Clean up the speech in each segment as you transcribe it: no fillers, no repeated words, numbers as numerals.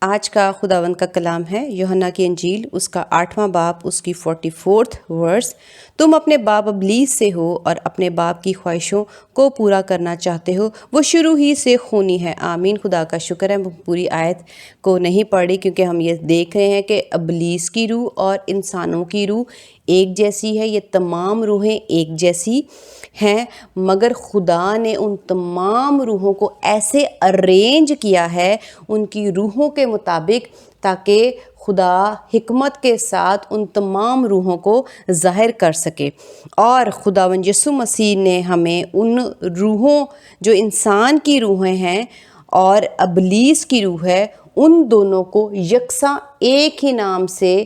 آج کا خداوند کا کلام ہے یوحنا کی انجیل، اس کا 8واں باب، اس کی 44 ورس۔ تم اپنے باپ ابلیس سے ہو اور اپنے باپ کی خواہشوں کو پورا کرنا چاہتے ہو، وہ شروع ہی سے خونی ہے۔ آمین۔ خدا کا شکر ہے، پوری آیت کو نہیں پڑھی کیونکہ ہم یہ دیکھ رہے ہیں کہ ابلیس کی روح اور انسانوں کی روح ایک جیسی ہے۔ یہ تمام روحیں ایک جیسی ہیں، مگر خدا نے ان تمام روحوں کو ایسے ارینج کیا ہے ان کی روحوں کے مطابق، تاکہ خدا حکمت کے ساتھ ان تمام روحوں کو ظاہر کر سکے۔ اور خداوند یسوع مسیح نے ہمیں ان روحوں، جو انسان کی روحیں ہیں اور ابلیس کی روح ہے، ان دونوں کو یکساں ایک ہی نام سے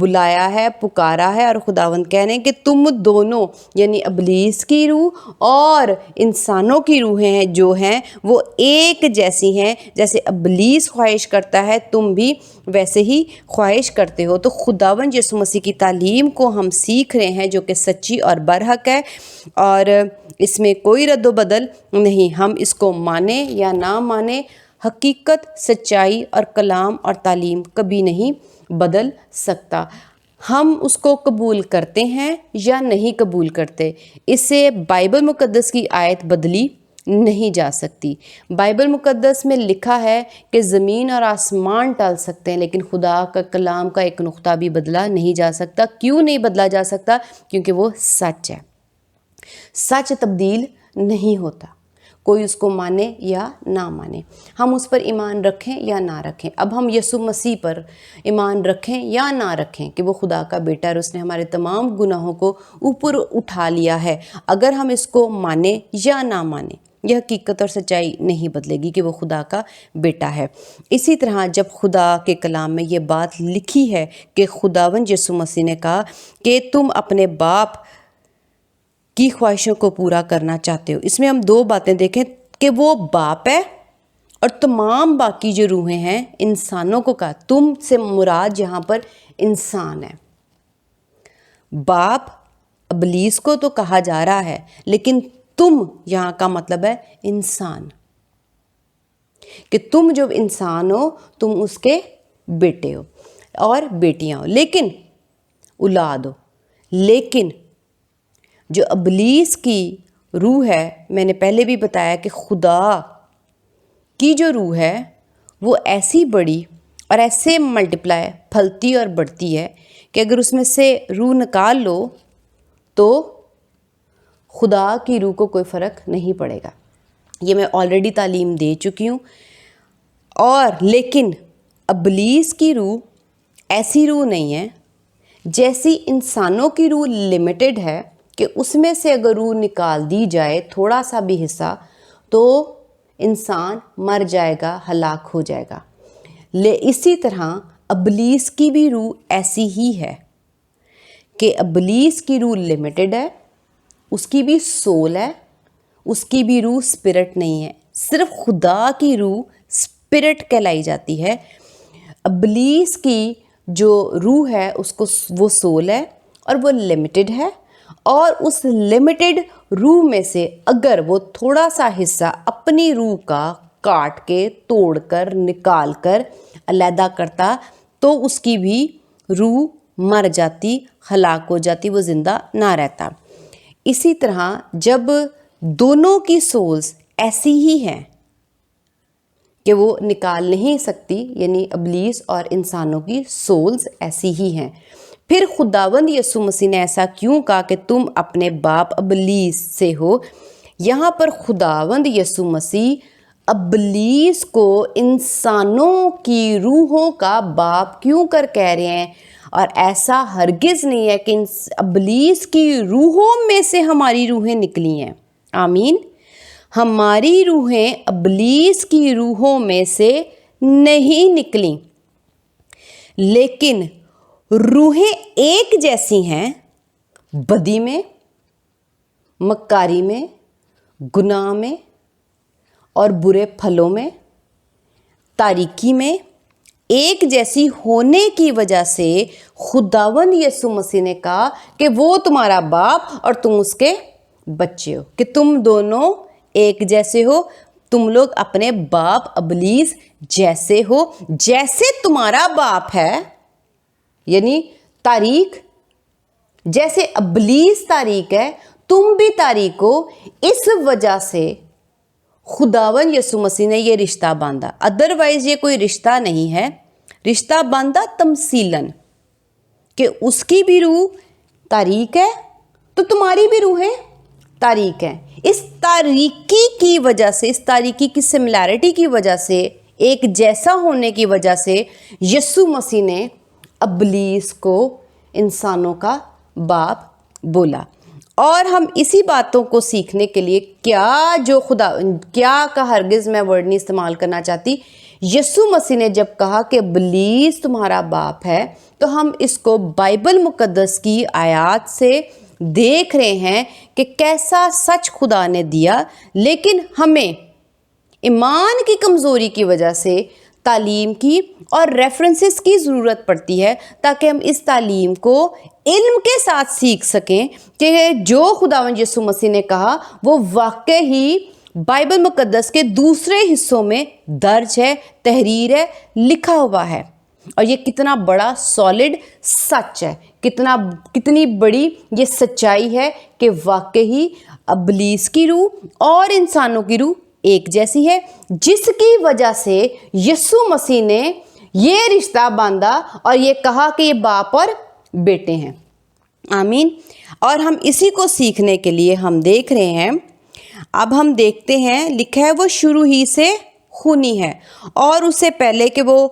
بلایا ہے، پکارا ہے، اور خداوند کہہ رہے ہیں کہ تم دونوں، یعنی ابلیس کی روح اور انسانوں کی روحیں ہیں جو ہیں وہ ایک جیسی ہیں۔ جیسے ابلیس خواہش کرتا ہے، تم بھی ویسے ہی خواہش کرتے ہو۔ تو خداوند یسوع مسیح کی تعلیم کو ہم سیکھ رہے ہیں جو کہ سچی اور برحق ہے، اور اس میں کوئی رد و بدل نہیں۔ ہم اس کو مانیں یا نہ مانیں، حقیقت، سچائی اور کلام اور تعلیم کبھی نہیں بدل سکتا۔ ہم اس کو قبول کرتے ہیں یا نہیں قبول کرتے، اس سے بائبل مقدس کی آیت بدلی نہیں جا سکتی۔ بائبل مقدس میں لکھا ہے کہ زمین اور آسمان ٹل سکتے ہیں، لیکن خدا کا کلام کا ایک نقطہ بھی بدلا نہیں جا سکتا۔ کیوں نہیں بدلا جا سکتا؟ کیونکہ وہ سچ ہے۔ سچ تبدیل نہیں ہوتا، کوئی اس کو مانے یا نہ مانے۔ ہم اس پر ایمان رکھیں یا نہ رکھیں، اب ہم یسوع مسیح پر ایمان رکھیں یا نہ رکھیں کہ وہ خدا کا بیٹا ہے اور اس نے ہمارے تمام گناہوں کو اوپر اٹھا لیا ہے، اگر ہم اس کو مانیں یا نہ مانیں، یہ حقیقت اور سچائی نہیں بدلے گی کہ وہ خدا کا بیٹا ہے۔ اسی طرح جب خدا کے کلام میں یہ بات لکھی ہے کہ خداوند یسوع مسیح نے کہا کہ تم اپنے باپ کی خواہشوں کو پورا کرنا چاہتے ہو، اس میں ہم دو باتیں دیکھیں کہ وہ باپ ہے اور تمام باقی جو روحیں ہیں انسانوں کو کہا۔ تم سے مراد یہاں پر انسان ہے۔ باپ ابلیس کو تو کہا جا رہا ہے، لیکن تم یہاں کا مطلب ہے انسان، کہ تم جو انسان ہو تم اس کے بیٹے ہو اور بیٹیاں ہو، لیکن اولاد ہو۔ لیکن جو ابلیس کی روح ہے، میں نے پہلے بھی بتایا کہ خدا کی جو روح ہے وہ ایسی بڑی اور ایسے ملٹیپلائی، پھلتی اور بڑھتی ہے کہ اگر اس میں سے روح نکال لو تو خدا کی روح کو کوئی فرق نہیں پڑے گا۔ یہ میں آلریڈی تعلیم دے چکی ہوں۔ اور لیکن ابلیس کی روح ایسی روح نہیں ہے، جیسی انسانوں کی روح لمیٹڈ ہے کہ اس میں سے اگر روح نکال دی جائے تھوڑا سا بھی حصہ تو انسان مر جائے گا، ہلاک ہو جائے گا۔ اسی طرح ابلیس کی بھی روح ایسی ہی ہے کہ ابلیس کی روح لمیٹڈ ہے، اس کی بھی سول ہے، اس کی بھی روح اسپرٹ نہیں ہے، صرف خدا کی روح اسپرٹ کہلائی جاتی ہے۔ ابلیس کی جو روح ہے اس کو وہ سول ہے اور وہ لمیٹڈ ہے، اور اس لمیٹڈ روح میں سے اگر وہ تھوڑا سا حصہ اپنی روح کا کاٹ کے، توڑ کر، نکال کر علیحدہ کرتا تو اس کی بھی روح مر جاتی، ہلاک ہو جاتی، وہ زندہ نہ رہتا۔ اسی طرح جب دونوں کی سولز ایسی ہی ہیں کہ وہ نکال نہیں سکتی، یعنی ابلیس اور انسانوں کی سولز ایسی ہی ہیں، پھر خداوند یسوع مسیح نے ایسا کیوں کہا کہ تم اپنے باپ ابلیس سے ہو؟ یہاں پر خداوند یسوع مسیح ابلیس کو انسانوں کی روحوں کا باپ کیوں کر کہہ رہے ہیں؟ اور ایسا ہرگز نہیں ہے کہ ابلیس کی روحوں میں سے ہماری روحیں نکلی ہیں۔ آمین۔ ہماری روحیں ابلیس کی روحوں میں سے نہیں نکلیں، لیکن روحیں ایک جیسی ہیں، بدی میں، مکاری میں، گناہ میں اور برے پھلوں میں، تاریکی میں، ایک جیسی ہونے کی وجہ سے خداوند یسوع مسیح نے کہا کہ وہ تمہارا باپ اور تم اس کے بچے ہو، کہ تم دونوں ایک جیسے ہو، تم لوگ اپنے باپ ابلیس جیسے ہو، جیسے تمہارا باپ ہے یعنی تاریک، جیسے ابلیس تاریک ہے تم بھی تاریک ہو، اس وجہ سے خداوند یسوع مسیح نے یہ رشتہ باندھا، ادروائز یہ کوئی رشتہ نہیں ہے، رشتہ باندھا تمثیلاً کہ اس کی بھی روح تاریک ہے تو تمہاری بھی روحیں تاریک ہیں۔ اس تاریکی کی وجہ سے، اس تاریکی کی سملیرٹی کی وجہ سے، ایک جیسا ہونے کی وجہ سے یسوع مسیح نے ابلیس کو انسانوں کا باپ بولا۔ اور ہم اسی باتوں کو سیکھنے کے لیے کیا کا ہرگز میں ورڈ نہیں استعمال کرنا چاہتی، یسوع مسیح نے جب کہا کہ ابلیس تمہارا باپ ہے تو ہم اس کو بائبل مقدس کی آیات سے دیکھ رہے ہیں کہ کیسا سچ خدا نے دیا، لیکن ہمیں ایمان کی کمزوری کی وجہ سے تعلیم کی اور ریفرنسز کی ضرورت پڑتی ہے تاکہ ہم اس تعلیم کو علم کے ساتھ سیکھ سکیں کہ جو خداوند یسوع مسیح نے کہا وہ واقعی بائبل مقدس کے دوسرے حصوں میں درج ہے، تحریر ہے، لکھا ہوا ہے، اور یہ کتنا بڑا سالڈ سچ ہے، کتنی بڑی یہ سچائی ہے کہ واقعی ابلیس کی روح اور انسانوں کی روح ایک جیسی ہے، جس کی وجہ سے یسوع مسیح نے یہ رشتہ باندھا اور یہ کہا کہ یہ باپ اور بیٹے ہیں۔ آمین۔ اور ہم اسی کو سیکھنے کے لیے ہم دیکھ رہے ہیں، اب ہم دیکھتے ہیں لکھا ہے وہ شروع ہی سے خونی ہے، اور اس سے پہلے کہ وہ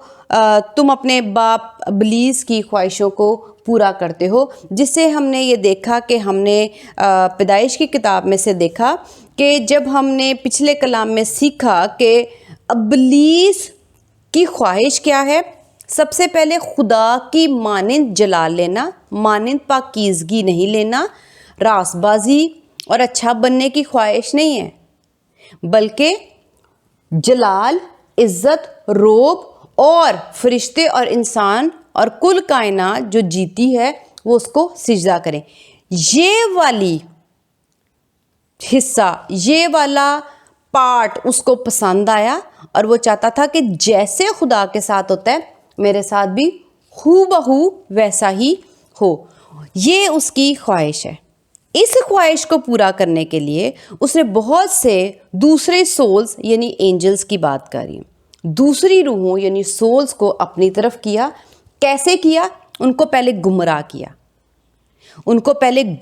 تم اپنے باپ ابلیس کی خواہشوں کو پورا کرتے ہو، جس سے ہم نے یہ دیکھا کہ ہم نے پیدائش کی کتاب میں سے دیکھا کہ جب ہم نے پچھلے کلام میں سیکھا کہ ابلیس کی خواہش کیا ہے، سب سے پہلے خدا کی مانند جلال لینا، مانند پاکیزگی نہیں لینا، راس بازی اور اچھا بننے کی خواہش نہیں ہے، بلکہ جلال، عزت، روب اور فرشتے اور انسان اور کل کائنات جو جیتی ہے وہ اس کو سجدہ کریں۔ یہ والی حصہ، یہ والا پارٹ اس کو پسند آیا اور وہ چاہتا تھا کہ جیسے خدا کے ساتھ ہوتا ہے میرے ساتھ بھی ہو بہو ویسا ہی ہو، یہ اس کی خواہش ہے۔ اس خواہش کو پورا کرنے کے لیے اس نے بہت سے دوسرے سولز یعنی اینجلز کی بات کری، دوسری روحوں یعنی سولز کو اپنی طرف کیا۔ کیسے کیا؟ ان کو پہلے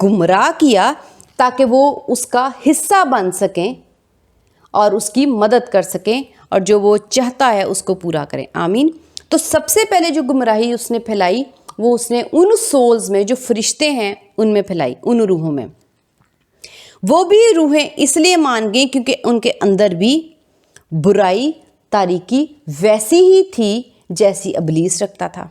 گمراہ کیا تاکہ وہ اس کا حصہ بن سکیں اور اس کی مدد کر سکیں اور جو وہ چاہتا ہے اس کو پورا کریں۔ آمین۔ تو سب سے پہلے جو گمراہی اس نے پھیلائی وہ اس نے ان سولز میں جو فرشتے ہیں ان میں پھیلائی، ان روحوں میں۔ وہ بھی روحیں اس لیے مان گئیں کیونکہ ان کے اندر بھی برائی، تاریکی ویسی ہی تھی جیسی ابلیس رکھتا تھا۔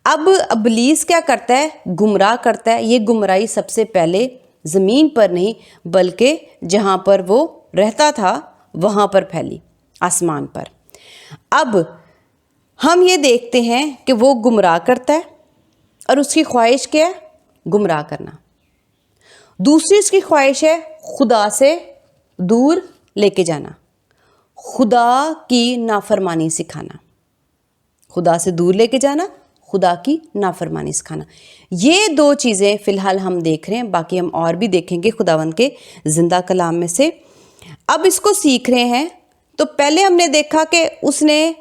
اب ابلیس کیا کرتا ہے؟ گمراہ کرتا ہے۔ یہ گمراہی سب سے پہلے زمین پر نہیں بلکہ جہاں پر وہ رہتا تھا وہاں پر پھیلی، آسمان پر۔ اب ہم یہ دیکھتے ہیں کہ وہ گمراہ کرتا ہے اور اس کی خواہش کیا ہے؟ گمراہ کرنا۔ دوسری اس کی خواہش ہے خدا سے دور لے کے جانا، خدا کی نافرمانی سکھانا، خدا سے دور لے کے جانا، خدا کی نافرمانی سکھانا۔ یہ دو چیزیں فی الحال ہم دیکھ رہے ہیں، باقی ہم اور بھی دیکھیں گے خداوند کے زندہ کلام میں سے۔ اب اس کو سیکھ رہے ہیں تو پہلے ہم نے دیکھا کہ اس نے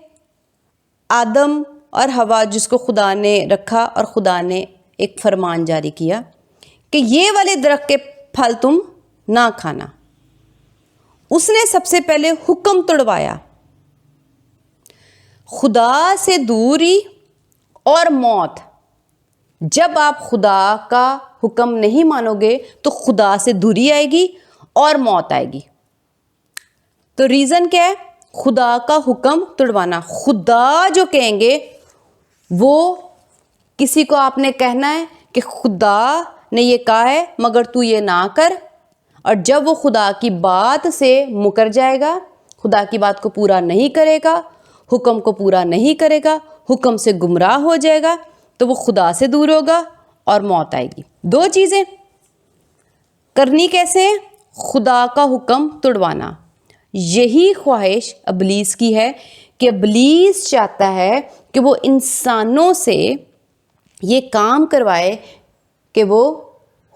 آدم اور حوا جس کو خدا نے رکھا اور خدا نے ایک فرمان جاری کیا کہ یہ والے درخت کے پھل تم نہ کھانا۔ اس نے سب سے پہلے حکم توڑوایا، خدا سے دوری اور موت۔ جب آپ خدا کا حکم نہیں مانو گے تو خدا سے دوری آئے گی اور موت آئے گی۔ تو ریزن کیا ہے؟ خدا کا حکم توڑوانا۔ خدا جو کہیں گے وہ، کسی کو آپ نے کہنا ہے کہ خدا نے یہ کہا ہے مگر تو یہ نہ کر، اور جب وہ خدا کی بات سے مکر جائے گا، خدا کی بات کو پورا نہیں کرے گا، حکم کو پورا نہیں کرے گا، حکم سے گمراہ ہو جائے گا، تو وہ خدا سے دور ہوگا اور موت آئے گی۔ دو چیزیں کرنی کیسے ہیں؟ خدا کا حکم توڑوانا، یہی خواہش ابلیس کی ہے کہ ابلیس چاہتا ہے کہ وہ انسانوں سے یہ کام کروائے کہ وہ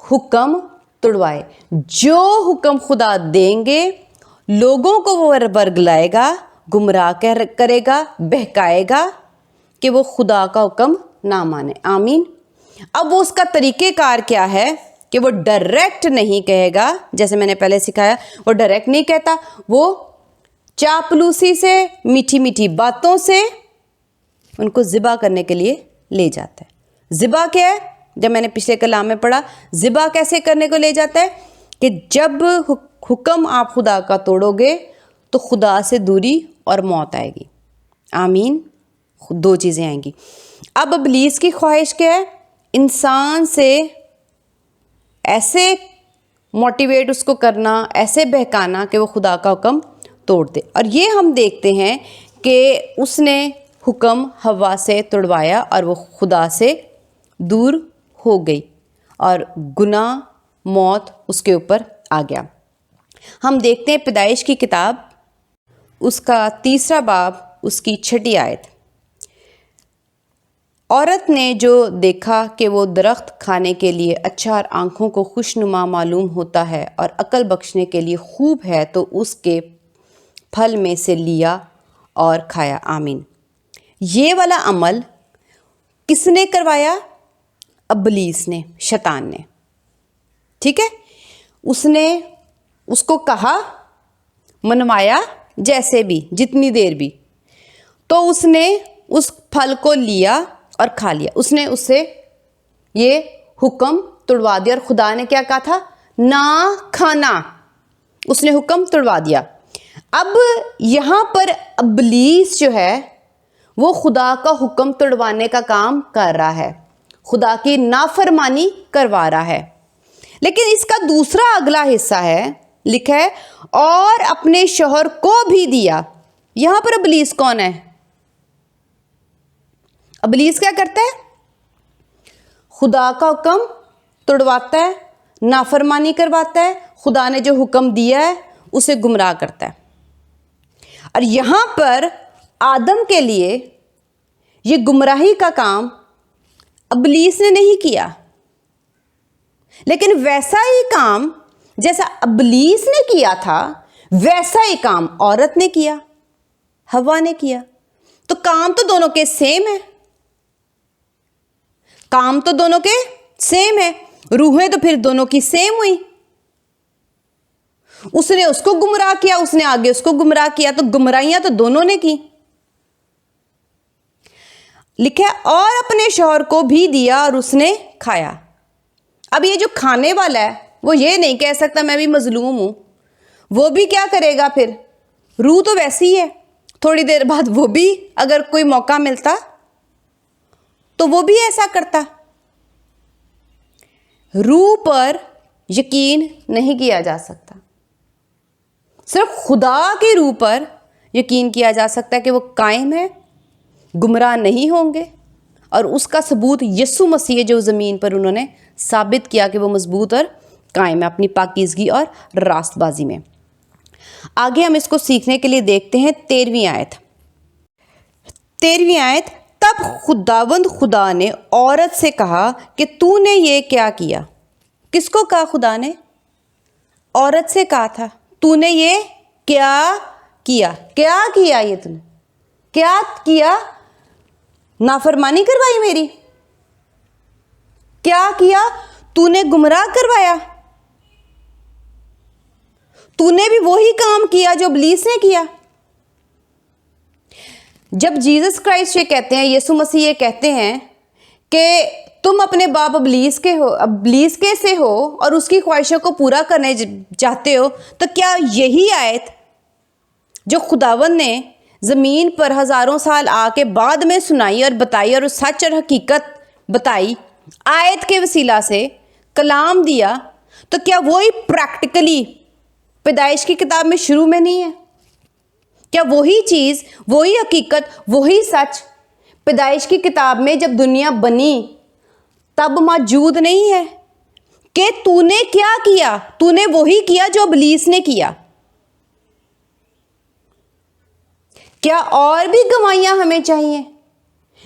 حکم توڑوائے. جو حکم خدا دیں گے لوگوں کو وہ ورگلائے گا, گمراہ کرے گا, بہکائے گا کہ وہ خدا کا حکم نہ مانے. آمین. اب وہ اس کا طریقہ کار کیا ہے کہ وہ ڈائریکٹ نہیں کہے گا, جیسے میں نے پہلے سکھایا, وہ ڈائریکٹ نہیں کہتا, وہ چاپلوسی سے, میٹھی میٹھی باتوں سے ان کو ذبح کرنے کے لیے لے جاتا ہے. ذبح کیا ہے؟ جب میں نے پچھلے کلام میں پڑھا ذبح کیسے کرنے کو لے جاتا ہے کہ جب حکم آپ خدا کا توڑو گے تو خدا سے دوری اور موت آئے گی. آمین. دو چیزیں آئیں گی. اب ابلیس کی خواہش کیا ہے؟ انسان سے ایسے موٹیویٹ اس کو کرنا, ایسے بہکانا کہ وہ خدا کا حکم توڑ دے. اور یہ ہم دیکھتے ہیں کہ اس نے حکم ہوا سے توڑوایا اور وہ خدا سے دور ہو گئی اور گناہ, موت اس کے اوپر آ گیا. ہم دیکھتے ہیں پیدائش کی کتاب اس کا 3 باب اس کی 6 آیت. عورت نے جو دیکھا کہ وہ درخت کھانے کے لیے اچھا اور آنکھوں کو خوشنما معلوم ہوتا ہے اور عقل بخشنے کے لیے خوب ہے تو اس کے پھل میں سے لیا اور کھایا. آمین. یہ والا عمل کس نے کروایا؟ ابلیس نے, شیطان نے. ٹھیک ہے. اس نے اس کو کہا, منوایا, جیسے بھی, جتنی دیر بھی, تو اس نے اس پھل کو لیا اور کھا لیا. اس نے اس سے یہ حکم توڑوا دیا اور خدا نے کیا کہا تھا؟ نہ کھانا. اس نے حکم توڑوا دیا. اب یہاں پر ابلیس جو ہے وہ خدا کا حکم توڑوانے کا کام کر رہا ہے, خدا کی نافرمانی کروا رہا ہے. لیکن اس کا دوسرا اگلا حصہ ہے, لکھا ہے اور اپنے شوہر کو بھی دیا. یہاں پر ابلیس کون ہے؟ ابلیس کیا کرتا ہے؟ خدا کا حکم توڑواتا ہے, نافرمانی کرواتا ہے, خدا نے جو حکم دیا ہے اسے گمراہ کرتا ہے. اور یہاں پر آدم کے لیے یہ گمراہی کا کام ابلیس نے نہیں کیا, لیکن ویسا ہی کام جیسا ابلیس نے کیا تھا ویسا ہی کام عورت نے کیا, ہوا نے کیا. تو کام تو دونوں کے سیم ہے, کام تو دونوں کے سیم ہے, روحیں تو پھر دونوں کی سیم ہوئی. اس نے اس کو گمراہ کیا, اس نے آگے اس کو گمراہ کیا, تو گمراہیاں تو دونوں نے کی. لکھا ہے اور اپنے شوہر کو بھی دیا اور اس نے کھایا. اب یہ جو کھانے والا ہے وہ یہ نہیں کہہ سکتا میں بھی مظلوم ہوں. وہ بھی کیا کرے گا پھر؟ روح تو ویسی ہے, تھوڑی دیر بعد وہ بھی اگر کوئی موقع ملتا تو وہ بھی ایسا کرتا. روح پر یقین نہیں کیا جا سکتا, صرف خدا کی روح پر یقین کیا جا سکتا ہے کہ وہ قائم ہے, گمراہ نہیں ہوں گے. اور اس کا ثبوت یسوع مسیح جو زمین پر انہوں نے ثابت کیا کہ وہ مضبوط اور قائم ہے اپنی پاکیزگی اور راست بازی میں. آگے ہم اس کو سیکھنے کے لیے دیکھتے ہیں 13ویں آیت. 13ویں آیت. تب خداوند خدا نے عورت سے کہا کہ تو نے یہ کیا کیا. کس کو کہا خدا نے؟ عورت سے کہا تھا تو نے یہ کیا کیا. کیا کیا یہ تم نے کیا کیا؟ نافرمانی کروائی میری. کیا کیا؟ تو نے گمراہ کروایا. تو نے بھی وہی کام کیا جو ابلیس نے کیا. جب جیزس کرائسٹ یہ کہتے ہیں, یسوع مسیح یہ کہتے ہیں کہ تم اپنے باپ ابلیس کے سے ہو اور اس کی خواہشوں کو پورا کرنے چاہتے ہو, تو کیا یہی آیت جو خداوند نے زمین پر ہزاروں سال آ کے بعد میں سنائی اور بتائی اور سچ اور حقیقت بتائی, آیت کے وسیلہ سے کلام دیا, تو کیا وہی پریکٹیکلی پیدائش کی کتاب میں شروع میں نہیں ہے؟ کیا وہی چیز, وہی حقیقت, وہی سچ پیدائش کی کتاب میں جب دنیا بنی تب موجود نہیں ہے کہ تو نے کیا کیا؟ تو نے وہی کیا جو ابلیس نے کیا. کیا اور بھی گواہیاں ہمیں چاہیے،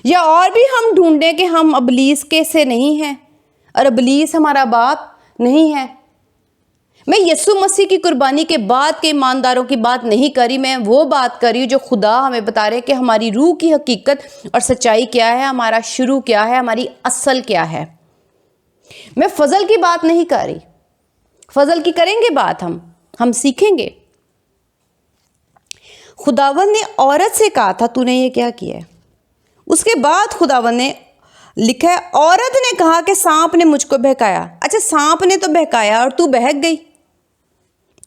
یا اور بھی ہم ڈھونڈیں کہ ہم ابلیس کے سے نہیں ہیں اور ابلیس ہمارا باپ نہیں ہے؟ میں یسوع مسیح کی قربانی کے بعد کے ایمانداروں کی بات نہیں کر رہی، میں وہ بات کر رہی ہوں جو خدا ہمیں بتا رہے کہ ہماری روح کی حقیقت اور سچائی کیا ہے، ہمارا شروع کیا ہے، ہماری اصل کیا ہے۔ میں فضل کی بات نہیں کر رہی، فضل کی کریں گے بات، ہم سیکھیں گے۔ خداوند نے عورت سے کہا تھا تو نے یہ کیا کیا ہے، اس کے بعد خداوند نے لکھا ہے عورت نے کہا کہ سانپ نے مجھ کو بہکایا۔ اچھا، سانپ نے تو بہکایا اور تو بہک گئی،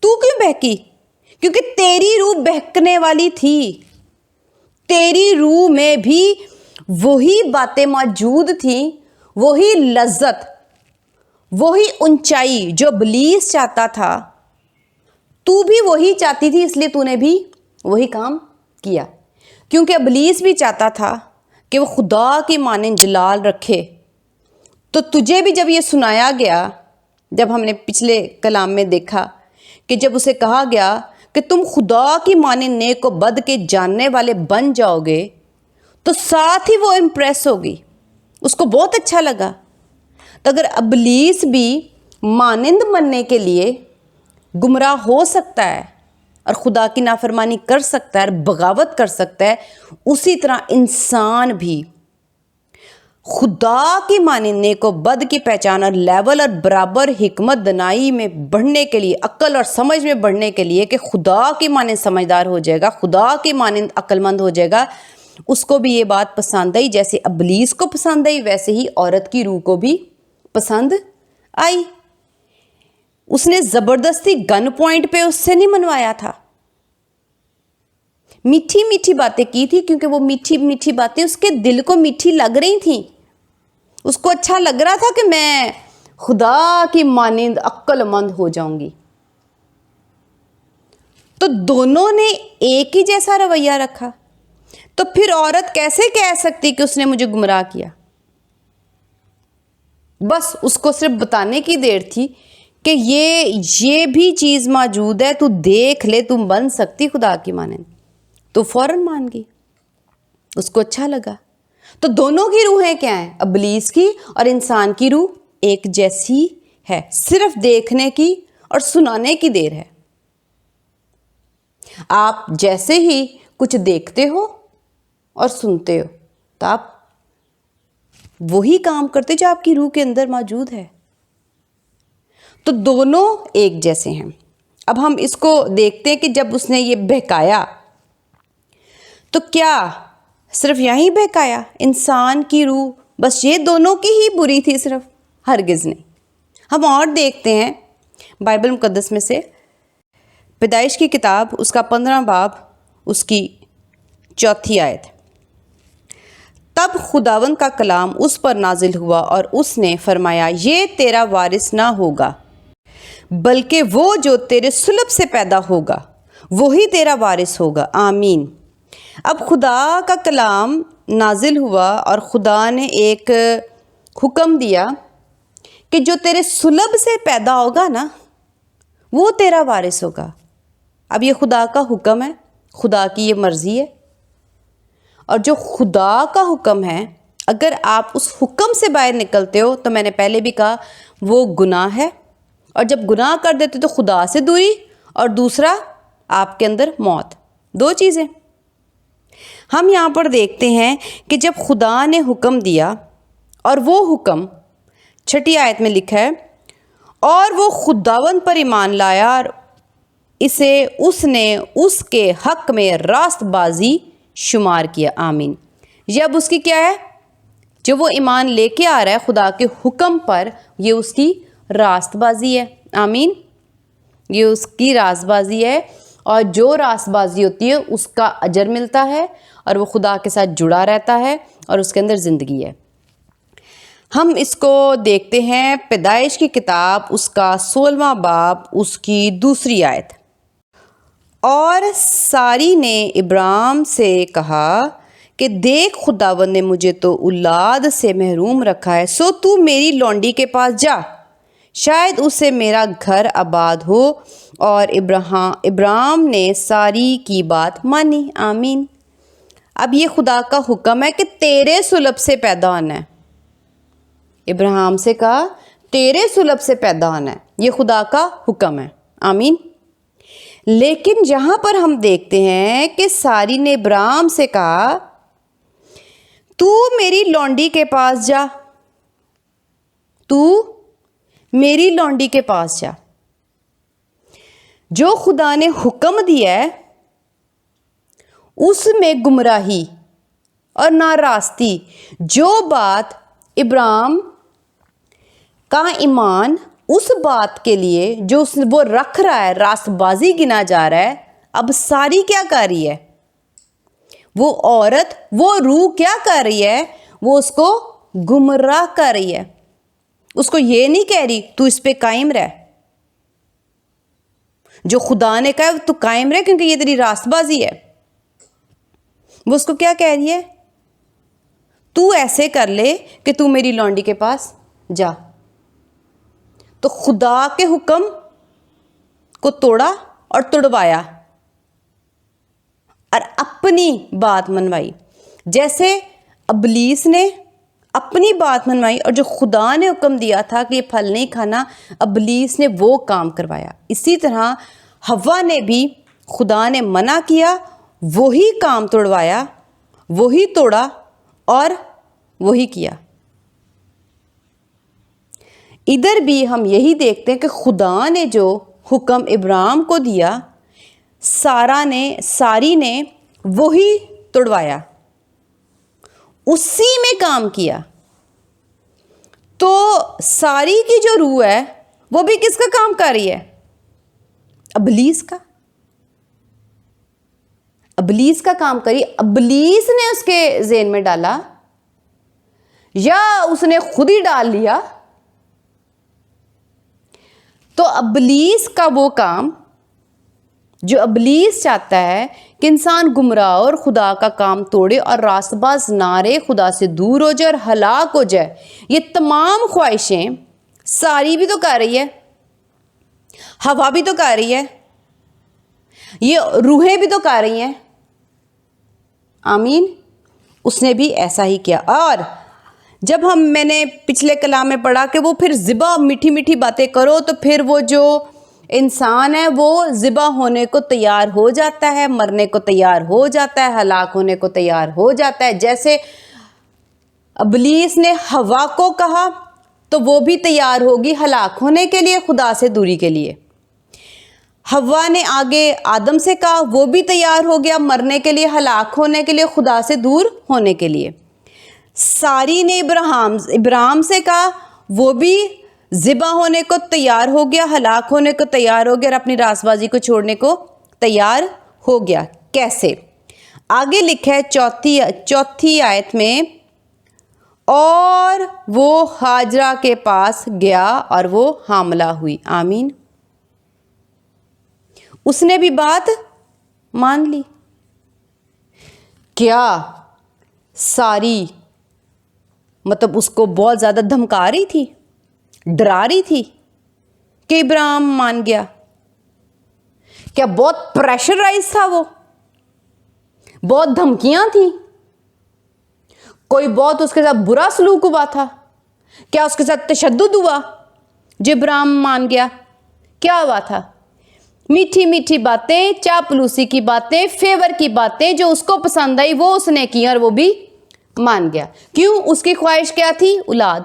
تو کیوں بہکی؟ کیونکہ تیری روح بہکنے والی تھی، تیری روح میں بھی وہی باتیں موجود تھیں، وہی لذت، وہی اونچائی جو ابلیس چاہتا تھا، تو بھی وہی چاہتی تھی، اس لیے تو نے بھی وہی کام کیا۔ کیونکہ ابلیس بھی چاہتا تھا کہ وہ خدا کی مانند جلال رکھے، تو تجھے بھی جب یہ سنایا گیا، جب ہم نے پچھلے کلام میں دیکھا کہ جب اسے کہا گیا کہ تم خدا کی مانند نیک و بد کے جاننے والے بن جاؤ گے، تو ساتھ ہی وہ امپریس ہوگی، اس کو بہت اچھا لگا۔ تو اگر ابلیس بھی مانند بننے کے لیے گمراہ ہو سکتا ہے اور خدا کی نافرمانی کر سکتا ہے اور بغاوت کر سکتا ہے، اسی طرح انسان بھی خدا کی مانند نیک و بد کی پہچان اور لیول اور برابر حکمت دانائی میں بڑھنے کے لیے، عقل اور سمجھ میں بڑھنے کے لیے کہ خدا کی مانند سمجھدار ہو جائے گا، خدا کی مانند عقل مند ہو جائے گا، اس کو بھی یہ بات پسند آئی۔ جیسے ابلیس کو پسند آئی، ویسے ہی عورت کی روح کو بھی پسند آئی۔ اس نے زبردستی گن پوائنٹ پہ اس سے نہیں منوایا تھا، میٹھی میٹھی باتیں کی تھی، کیونکہ وہ میٹھی میٹھی باتیں اس کے دل کو میٹھی لگ رہی تھیں، اس کو اچھا لگ رہا تھا کہ میں خدا کی مانند عقل مند ہو جاؤں گی۔ تو دونوں نے ایک ہی جیسا رویہ رکھا، تو پھر عورت کیسے کہہ سکتی کہ اس نے مجھے گمراہ کیا؟ بس اس کو صرف بتانے کی دیر تھی کہ یہ بھی چیز موجود ہے، تو دیکھ لے، تم بن سکتی خدا کی مانند۔ تو فوراً مان گئی، اس کو اچھا لگا۔ تو دونوں کی روحیں کیا ہیں؟ ابلیس کی اور انسان کی روح ایک جیسی ہے، صرف دیکھنے کی اور سنانے کی دیر ہے۔ آپ جیسے ہی کچھ دیکھتے ہو اور سنتے ہو، تو آپ وہی کام کرتے جو آپ کی روح کے اندر موجود ہے۔ تو دونوں ایک جیسے ہیں۔ اب ہم اس کو دیکھتے ہیں کہ جب اس نے یہ بہکایا، تو کیا صرف یہیں بہکایا؟ انسان کی روح بس یہ دونوں کی ہی بری تھی صرف؟ ہرگز نہیں۔ ہم اور دیکھتے ہیں بائبل مقدس میں سے، پیدائش کی کتاب اس کا 15 باب اس کی 4 آیت۔ تب خداوند کا کلام اس پر نازل ہوا اور اس نے فرمایا، یہ تیرا وارث نہ ہوگا، بلکہ وہ جو تیرے صلب سے پیدا ہوگا وہی تیرا وارث ہوگا۔ آمین۔ اب خدا کا کلام نازل ہوا اور خدا نے ایک حکم دیا کہ جو تیرے صلب سے پیدا ہوگا نا، وہ تیرا وارث ہوگا۔ اب یہ خدا کا حکم ہے، خدا کی یہ مرضی ہے، اور جو خدا کا حکم ہے، اگر آپ اس حکم سے باہر نکلتے ہو تو میں نے پہلے بھی کہا وہ گناہ ہے، اور جب گناہ کر دیتے تو خدا سے دوری، اور دوسرا آپ کے اندر موت۔ دو چیزیں ہم یہاں پر دیکھتے ہیں کہ جب خدا نے حکم دیا، اور وہ حکم 6 آیت میں لکھا ہے، اور وہ خداوند پر ایمان لایا اور اسے اس نے اس کے حق میں راست بازی شمار کیا۔ آمین۔ یہ اب اس کی کیا ہے؟ جو وہ ایمان لے کے آ رہا ہے خدا کے حکم پر، یہ اس کی راست بازی ہے۔ آمین۔ یہ اس کی راست بازی ہے، اور جو راست بازی ہوتی ہے اس کا اجر ملتا ہے، اور وہ خدا کے ساتھ جڑا رہتا ہے، اور اس کے اندر زندگی ہے۔ ہم اس کو دیکھتے ہیں پیدائش کی کتاب اس کا 16واں باب اس کی 2 آیت۔ اور ساری نے ابرام سے کہا کہ دیکھ، خداوند نے مجھے تو اولاد سے محروم رکھا ہے، سو تو میری لونڈی کے پاس جا، شاید اس سے میرا گھر آباد ہو۔ اور ابرام نے ساری کی بات مانی۔ آمین۔ اب یہ خدا کا حکم ہے کہ تیرے سلب سے پیدا ہونا ہے. ابراہیم سے کہا تیرے سلب سے پیدا ہونا ہے. یہ خدا کا حکم ہے. آمین. لیکن جہاں پر ہم دیکھتے ہیں کہ ساری نے ابراہیم سے کہا تو میری لونڈی کے پاس جا، تو میری لونڈی کے پاس جا. جو خدا نے حکم دیا ہے اس میں گمراہی اور ناراستی، جو بات ابراہیم کا ایمان اس بات کے لیے جو وہ رکھ رہا ہے راست بازی گنا جا رہا ہے، اب ساری کیا کر رہی ہے؟ وہ عورت، وہ روح کیا کر رہی ہے؟ وہ اس کو گمراہ کر رہی ہے. اس کو یہ نہیں کہہ رہی تو اس پہ قائم رہ. جو خدا نے کہا تو قائم رہ کیونکہ یہ تیری راست بازی ہے. وہ اس کو کیا کہہ رہی ہے؟ تو ایسے کر لے کہ تو میری لونڈی کے پاس جا. تو خدا کے حکم کو توڑا اور تڑوایا اور اپنی بات منوائی. جیسے ابلیس نے اپنی بات منوائی اور جو خدا نے حکم دیا تھا کہ یہ پھل نہیں کھانا، ابلیس نے وہ کام کروایا. اسی طرح حوا نے بھی خدا نے منع کیا، وہی کام توڑوایا، وہی توڑا اور وہی کیا. ادھر بھی ہم یہی دیکھتے ہیں کہ خدا نے جو حکم ابراہیم کو دیا، ساری نے وہی توڑوایا، اسی میں کام کیا. تو ساری کی جو روح ہے وہ بھی کس کا کام کر رہی ہے؟ ابلیس کا. ابلیس کا کام کری. ابلیس نے اس کے ذہن میں ڈالا یا اس نے خود ہی ڈال لیا. تو ابلیس کا وہ کام جو ابلیس چاہتا ہے کہ انسان گمراہ اور خدا کا کام توڑے اور راست باز نہ رہے، خدا سے دور ہو جائے اور ہلاک ہو جائے، یہ تمام خواہشیں ساری بھی تو کر رہی ہے، ہوا بھی تو کر رہی ہے، یہ روحیں بھی تو کر رہی ہیں. آمین. اس نے بھی ایسا ہی کیا. اور جب میں نے پچھلے کلام میں پڑھا کہ وہ پھر ذبح میٹھی میٹھی باتیں کرو، تو پھر وہ جو انسان ہے وہ ذبح ہونے کو تیار ہو جاتا ہے، مرنے کو تیار ہو جاتا ہے، ہلاک ہونے کو تیار ہو جاتا ہے. جیسے ابلیس نے حوا کو کہا تو وہ بھی تیار ہوگی ہلاک ہونے کے لیے، خدا سے دوری کے لیے. حوا نے آگے آدم سے کہا، وہ بھی تیار ہو گیا مرنے کے لیے، ہلاک ہونے کے لیے، خدا سے دور ہونے کے لیے. ساری نے ابراہیم سے کہا، وہ بھی ذبح ہونے کو تیار ہو گیا، ہلاک ہونے کو تیار ہو گیا اور اپنی راست بازی کو چھوڑنے کو تیار ہو گیا. کیسے؟ آگے لکھا ہے چوتھی آیت میں، اور وہ ہاجرہ کے پاس گیا اور وہ حاملہ ہوئی. آمین. اس نے بھی بات مان لی. کیا ساری مطلب اس کو بہت زیادہ دھمکا رہی تھی، ڈرا رہی تھی کہ ابراہیم مان گیا؟ کیا بہت پریشرائز تھا؟ وہ بہت دھمکیاں تھیں؟ کوئی بہت اس کے ساتھ برا سلوک ہوا تھا؟ کیا اس کے ساتھ تشدد ہوا جو ابراہیم مان گیا؟ کیا ہوا تھا؟ میٹھی میٹھی باتیں، چاپلوسی کی باتیں، فیور کی باتیں جو اس کو پسند آئی وہ اس نے کی اور وہ بھی مان گیا. کیوں؟ اس کی خواہش کیا تھی؟ اولاد.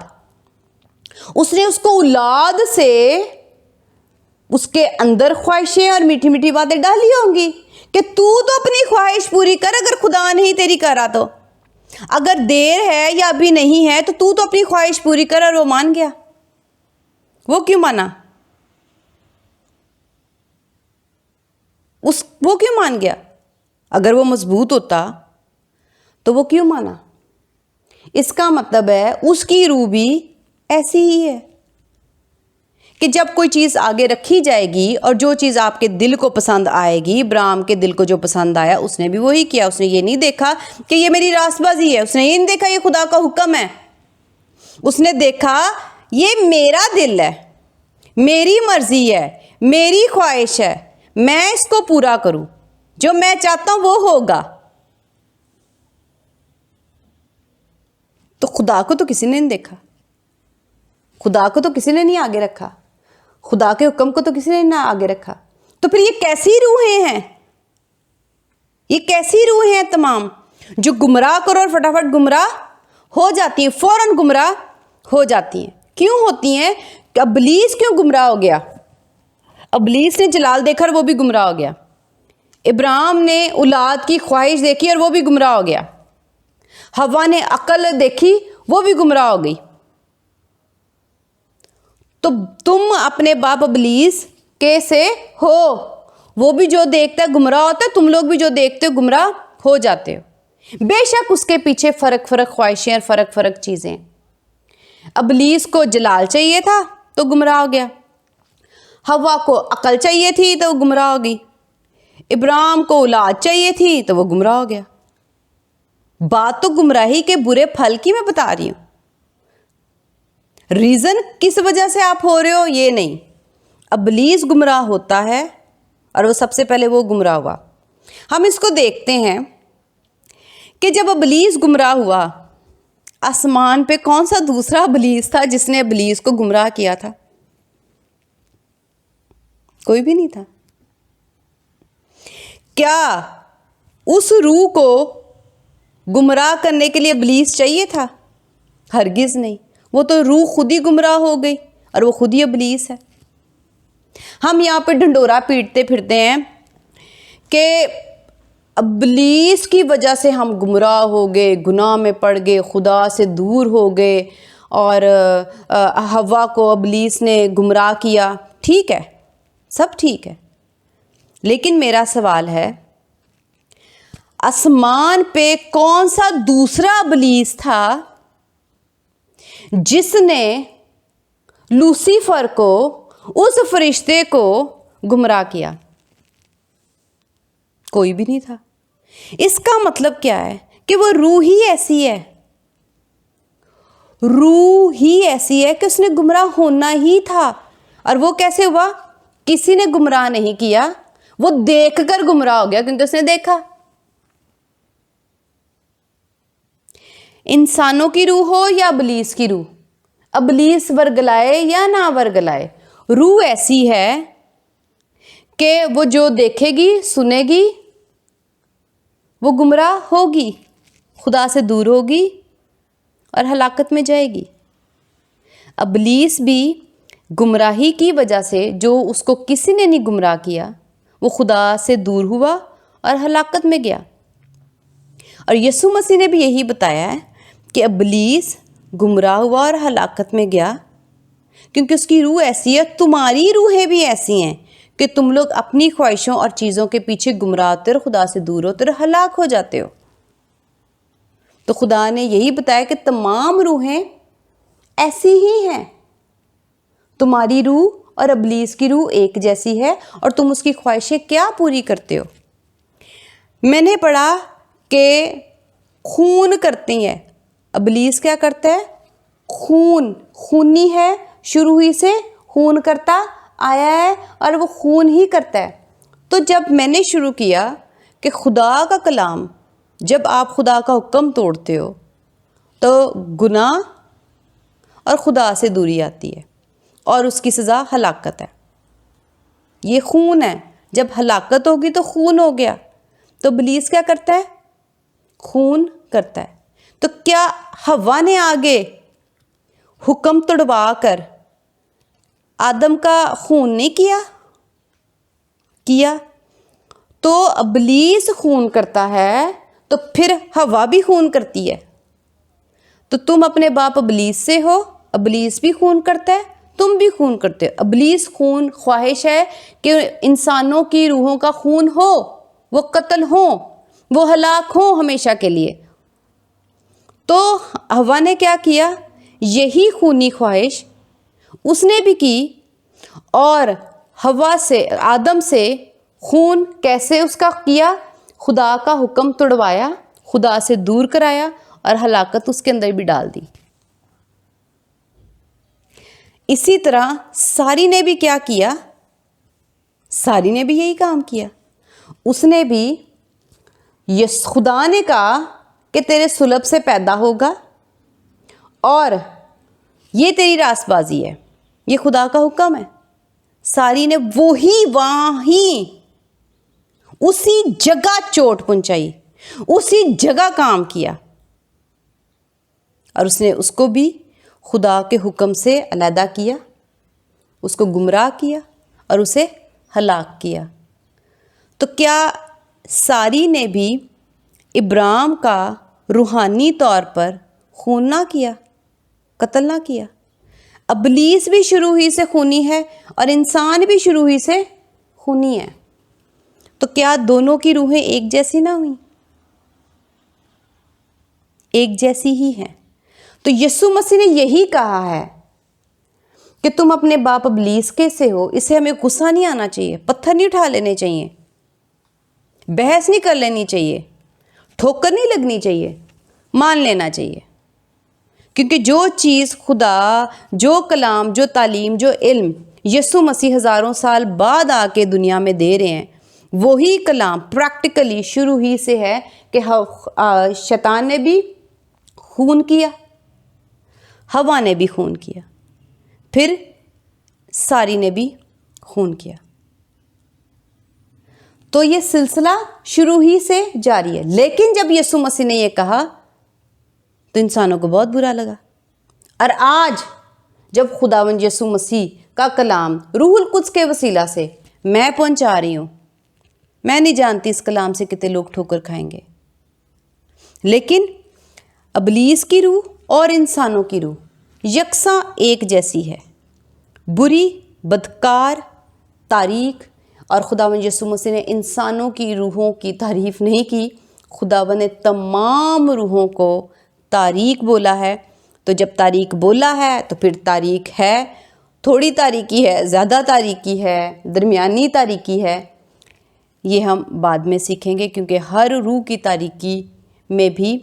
اس نے اس کو اولاد سے اس کے اندر خواہشیں اور میٹھی میٹھی باتیں ڈالی ہوں گی کہ تو اپنی خواہش پوری کر، اگر خدا نہیں تیری کرا تو، اگر دیر ہے یا ابھی نہیں ہے تو اپنی خواہش پوری کر. اور وہ مان گیا. وہ کیوں مانا؟ وہ کیوں مان گیا؟ اگر وہ مضبوط ہوتا تو وہ کیوں مانا؟ اس کا مطلب ہے اس کی روح بھی ایسی ہی ہے کہ جب کوئی چیز آگے رکھی جائے گی اور جو چیز آپ کے دل کو پسند آئے گی، ابراہیم کے دل کو جو پسند آیا اس نے بھی وہی کیا. اس نے یہ نہیں دیکھا کہ یہ میری راست بازی ہے، اس نے یہ نہیں دیکھا یہ خدا کا حکم ہے. اس نے دیکھا یہ میرا دل ہے، میری مرضی ہے، میری خواہش ہے، میں اس کو پورا کروں، جو میں چاہتا ہوں وہ ہوگا. تو خدا کو تو کسی نے نہیں دیکھا، خدا کو تو کسی نے نہیں آگے رکھا، خدا کے حکم کو تو کسی نے نہ آگے رکھا. تو پھر یہ کیسی روحیں ہیں؟ یہ کیسی روحیں ہیں تمام جو گمراہ کرو اور فٹافٹ گمراہ ہو جاتی ہیں، فوراً گمراہ ہو جاتی ہیں. کیوں ہوتی ہیں؟ کہ ابلیس کیوں گمراہ ہو گیا؟ ابلیس نے جلال دیکھا اور وہ بھی گمراہ ہو گیا. ابراہیم نے اولاد کی خواہش دیکھی اور وہ بھی گمراہ ہو گیا. حوا نے عقل دیکھی، وہ بھی گمراہ ہو گئی. تو تم اپنے باپ ابلیس کے سے ہو، وہ بھی جو دیکھتا ہے گمراہ ہوتا ہے، تم لوگ بھی جو دیکھتے ہو گمراہ ہو جاتے ہو. بے شک اس کے پیچھے فرق خواہشیں اور فرق چیزیں. ابلیس کو جلال چاہیے تھا تو گمراہ ہو گیا، حوا کو عقل چاہیے تھی تو وہ گمراہ ہو گئی، ابراہیم کو اولاد چاہیے تھی تو وہ گمراہ ہو گیا. بات تو گمراہی کے برے پھل کی میں بتا رہی ہوں. ریزن کس وجہ سے آپ ہو رہے ہو یہ نہیں. ابلیس گمراہ ہوتا ہے اور وہ سب سے پہلے وہ گمراہ ہوا. ہم اس کو دیکھتے ہیں کہ جب ابلیس گمراہ ہوا، آسمان پہ کون سا دوسرا ابلیس تھا جس نے ابلیس کو گمراہ کیا تھا؟ کوئی بھی نہیں تھا. کیا اس روح کو گمراہ کرنے کے لیے ابلیس چاہیے تھا؟ ہرگز نہیں. وہ تو روح خود ہی گمراہ ہو گئی اور وہ خود ہی ابلیس ہے. ہم یہاں پہ ڈھنڈورا پیٹتے پھرتے ہیں کہ ابلیس کی وجہ سے ہم گمراہ ہو گئے، گناہ میں پڑ گئے، خدا سے دور ہو گئے، اور حوا کو ابلیس نے گمراہ کیا. ٹھیک ہے، سب ٹھیک ہے، لیکن میرا سوال ہے آسمان پہ کون سا دوسرا ابلیس تھا جس نے لوسیفر کو، اس فرشتے کو گمراہ کیا؟ کوئی بھی نہیں تھا. اس کا مطلب کیا ہے؟ کہ وہ روح ہی ایسی ہے، روح ہی ایسی ہے کہ اس نے گمراہ ہونا ہی تھا. اور وہ کیسے ہوا؟ کسی نے گمراہ نہیں کیا، وہ دیکھ کر گمراہ ہو گیا کیونکہ اس نے دیکھا. انسانوں کی روح ہو یا ابلیس کی روح، ابلیس ورگلائے یا نہ ورگلائے، روح ایسی ہے کہ وہ جو دیکھے گی، سنے گی، وہ گمراہ ہوگی، خدا سے دور ہوگی اور ہلاکت میں جائے گی. ابلیس بھی گمراہی کی وجہ سے، جو اس کو کسی نے نہیں گمراہ کیا، وہ خدا سے دور ہوا اور ہلاکت میں گیا. اور یسوع مسیح نے بھی یہی بتایا ہے کہ ابلیس گمراہ ہوا اور ہلاکت میں گیا کیونکہ اس کی روح ایسی ہے. تمہاری روحیں بھی ایسی ہیں کہ تم لوگ اپنی خواہشوں اور چیزوں کے پیچھے گمراہ ہوتے اور خدا سے دور ہوتے اور ہلاک ہو جاتے ہو. تو خدا نے یہی بتایا کہ تمام روحیں ایسی ہی ہیں. تمہاری روح اور ابلیس کی روح ایک جیسی ہے اور تم اس کی خواہشیں کیا پوری کرتے ہو. میں نے پڑھا کہ خون کرتی ہے، ابلیس کیا کرتا ہے؟ خونی ہے، شروع ہی سے خون کرتا آیا ہے اور وہ خون ہی کرتا ہے. تو جب میں نے شروع کیا کہ خدا کا کلام، جب آپ خدا کا حکم توڑتے ہو تو گناہ اور خدا سے دوری آتی ہے اور اس کی سزا ہلاکت ہے. یہ خون ہے، جب ہلاکت ہوگی تو خون ہو گیا. تو ابلیس کیا کرتا ہے؟ خون کرتا ہے. تو کیا حوا نے آگے حکم توڑوا کر آدم کا خون نہیں کیا؟ تو ابلیس خون کرتا ہے تو پھر حوا بھی خون کرتی ہے. تو تم اپنے باپ ابلیس سے ہو، ابلیس بھی خون کرتا ہے، تم بھی خون کرتے ہو. ابلیس خون خواہش ہے کہ انسانوں کی روحوں کا خون ہو، وہ قتل ہوں، وہ ہلاک ہوں ہمیشہ کے لیے. تو حوا نے کیا کیا؟ یہی خونی خواہش اس نے بھی کی، اور حوا سے، آدم سے خون کیسے اس کا کیا؟ خدا کا حکم توڑوایا، خدا سے دور کرایا اور ہلاکت اس کے اندر بھی ڈال دی. اسی طرح ساری نے بھی کیا کیا؟ ساری نے بھی یہی کام کیا. اس نے بھی، خدا نے کہا کہ تیرے صلب سے پیدا ہوگا اور یہ تیری راست بازی ہے، یہ خدا کا حکم ہے۔ ساری نے وہی وہیں اسی جگہ چوٹ پہنچائی، اسی جگہ کام کیا، اور اس نے اس کو بھی خدا کے حکم سے علیحدہ کیا، اس کو گمراہ کیا اور اسے ہلاک کیا۔ تو کیا ساری نے بھی ابراہیم کا روحانی طور پر خون نہ کیا، قتل نہ کیا؟ ابلیس بھی شروع ہی سے خونی ہے اور انسان بھی شروع ہی سے خونی ہے، تو کیا دونوں کی روحیں ایک جیسی نہ ہوئیں؟ ایک جیسی ہی ہیں۔ تو یسوع مسیح نے یہی کہا ہے کہ تم اپنے باپ ابلیس کے سے ہو۔ اسے ہمیں غصہ نہیں آنا چاہیے، پتھر نہیں اٹھا لینے چاہیے، بحث نہیں کر لینی چاہیے، ٹھوکر نہیں لگنی چاہیے، مان لینا چاہیے، کیونکہ جو چیز خدا، جو کلام، جو تعلیم، جو علم یسوع مسیح ہزاروں سال بعد آ کے دنیا میں دے رہے ہیں، وہی کلام پریکٹیکلی شروع ہی سے ہے کہ شیطان نے بھی خون کیا، ہوا نے بھی خون کیا، پھر ساری نے بھی خون کیا۔ تو یہ سلسلہ شروع ہی سے جاری ہے، لیکن جب یسوع مسیح نے یہ کہا تو انسانوں کو بہت برا لگا، اور آج جب خداوند یسوع مسیح کا کلام روح القدس کے وسیلہ سے میں پہنچا رہی ہوں، میں نہیں جانتی اس کلام سے کتنے لوگ ٹھوکر کھائیں گے، لیکن ابلیس کی روح اور انسانوں کی روح یکساں ایک جیسی ہے، بری، بدکار، تاریک۔ اور خداوند یسوع مسیح نے انسانوں کی روحوں کی تعریف نہیں کی، خداوند نے تمام روحوں کو تاریک بولا ہے۔ تو جب تاریک بولا ہے تو پھر تاریک ہے، تھوڑی تاریکی ہے، زیادہ تاریکی ہے، درمیانی تاریکی ہے، یہ ہم بعد میں سیکھیں گے، کیونکہ ہر روح کی تاریکی میں بھی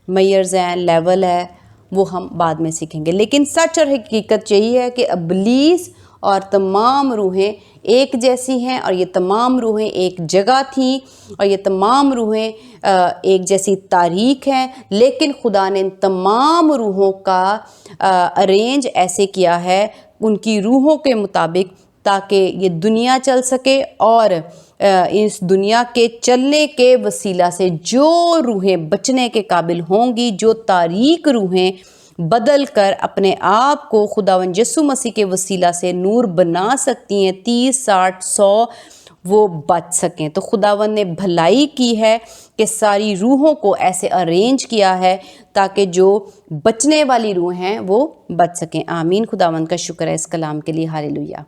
میئرز ہیں، لیول ہے، وہ ہم بعد میں سیکھیں گے۔ لیکن سچ اور حقیقت یہی ہے کہ ابلیس اور تمام روحیں ایک جیسی ہیں، اور یہ تمام روحیں ایک جگہ تھیں، اور یہ تمام روحیں ایک جیسی تاریک ہیں، لیکن خدا نے ان تمام روحوں کا ارینج ایسے کیا ہے ان کی روحوں کے مطابق، تاکہ یہ دنیا چل سکے، اور اس دنیا کے چلنے کے وسیلہ سے جو روحیں بچنے کے قابل ہوں گی، جو تاریک روحیں بدل کر اپنے آپ کو خداوند یسوع مسیح کے وسیلہ سے نور بنا سکتی ہیں، 30، 60، 100 وہ بچ سکیں۔ تو خداوند نے بھلائی کی ہے کہ ساری روحوں کو ایسے ارینج کیا ہے تاکہ جو بچنے والی روح ہیں وہ بچ سکیں۔ آمین۔ خداوند کا شکر ہے اس کلام کے لیے، ہاللیلویہ۔